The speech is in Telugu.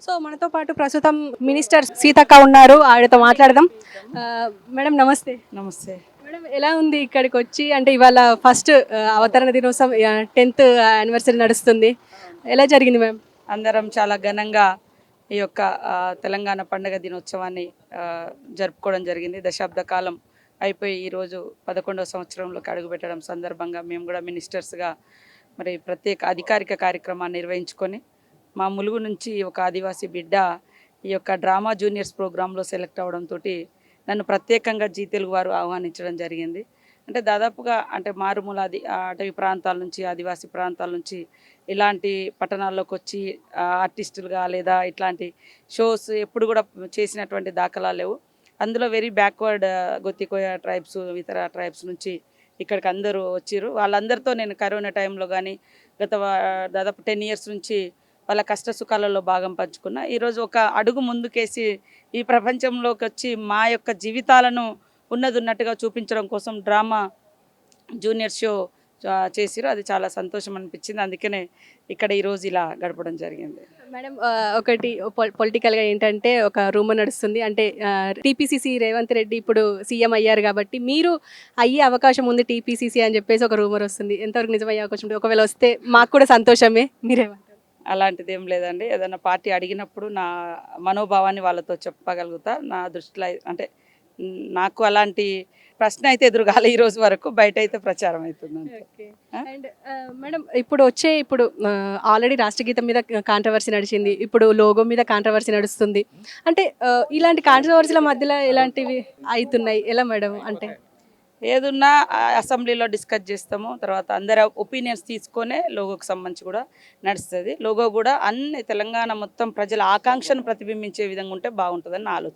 సో మనతో పాటు ప్రస్తుతం మినిస్టర్ సీతక్క ఉన్నారు, ఆవిడతో మాట్లాడదాం. ఆ, మేడం నమస్తే. నమస్తే. మేడం ఎలా ఉంది ఇక్కడికి వచ్చి? అంటే ఇవాళ ఫస్ట్ అవతరణ దినోత్సవం 10th యానివర్సరీ నడుస్తుంది. ఎలా జరిగింది మ్యామ్? అందరం చాలా ఘనంగా ఈ యొక్క తెలంగాణ పండుగ దినోత్సవాన్ని జరుపుకోవడం జరిగింది. దశాబ్ద కాలం అయిపోయి ఈరోజు 11వ సంవత్సరంలోకి అడుగుపెట్టడం సందర్భంగా మేము కూడా మినిస్టర్స్గా మరి ప్రత్యేక అధికారిక కార్యక్రమాన్ని నిర్వహించుకొని మా ములుగు నుంచి ఒక ఆదివాసీ బిడ్డ ఈ యొక్క డ్రామా జూనియర్స్ ప్రోగ్రాంలో సెలెక్ట్ అవడంతో నన్ను ప్రత్యేకంగా జీ తెలుగు వారు ఆహ్వానించడం జరిగింది. అంటే దాదాపుగా అంటే మారుమూల అటవీ ప్రాంతాల నుంచి, ఆదివాసీ ప్రాంతాల నుంచి ఇలాంటి పట్టణాల్లోకి వచ్చి ఆర్టిస్టులుగా లేదా ఇట్లాంటి షోస్ ఎప్పుడు కూడా చేసినటువంటి దాఖలా లేవు. అందులో వెరీ బ్యాక్వర్డ్ గొత్తికోయ ట్రైబ్స్, ఇతర ట్రైబ్స్ నుంచి ఇక్కడికి అందరూ వచ్చిర్రు. వాళ్ళందరితో నేను కరోనా టైంలో కానీ గత దాదాపు 10 years నుంచి వాళ్ళ కష్ట సుఖాలలో భాగం పంచుకున్నా. ఈరోజు ఒక అడుగు ముందుకేసి ఈ ప్రపంచంలోకి వచ్చి మా యొక్క జీవితాలను ఉన్నది ఉన్నట్టుగా చూపించడం కోసం డ్రామా జూనియర్ షో చేసిరు. అది చాలా సంతోషం అనిపించింది. అందుకనే ఇక్కడ ఈరోజు ఇలా గడపడం జరిగింది. మేడం ఒకటి పొలిటికల్గా ఏంటంటే ఒక రూమర్ నడుస్తుంది. అంటే టీపీసీసీ రేవంత్ రెడ్డి ఇప్పుడు సీఎం అయ్యారు కాబట్టి మీరు అయ్యే అవకాశం ఉంది టీపీసీసీ అని చెప్పేసి ఒక రూమర్ వస్తుంది. ఎంతవరకు నిజమయ్యే అవకాశం ఉంది? ఒకవేళ వస్తే మాకు కూడా సంతోషమే. మీరేమంటారు? అలాంటిది ఏం లేదండి. ఏదైనా పార్టీ అడిగినప్పుడు నా మనోభావాన్ని వాళ్ళతో చెప్పగలుగుతా. నా దృష్టిలో అంటే నాకు అలాంటి ప్రశ్న అయితే ఎదురుగాలి ఈ రోజు వరకు. బయట అయితే ప్రచారం అవుతుంది. అండ్ మేడం ఇప్పుడు ఆల్రెడీ రాష్ట్రగీతం మీద కాంట్రవర్సీ నడిచింది, ఇప్పుడు లోగో మీద కాంట్రవర్సీ నడుస్తుంది. అంటే ఇలాంటి కాంట్రవర్సీల మధ్యలో ఇలాంటివి అవుతున్నాయి ఎలా మేడం? అంటే ఏదున్నా అసెంబ్లీలో డిస్కస్ చేస్తాము. తర్వాత అందరి ఒపీనియన్స్ తీసుకొనే లోగోకి సంబంధించి కూడా నడుస్తుంది. లోగో కూడా అన్ని తెలంగాణ మొత్తం ప్రజల ఆకాంక్షను ప్రతిబింబించే విధంగా ఉంటే బాగుంటుందని నా ఆలోచన.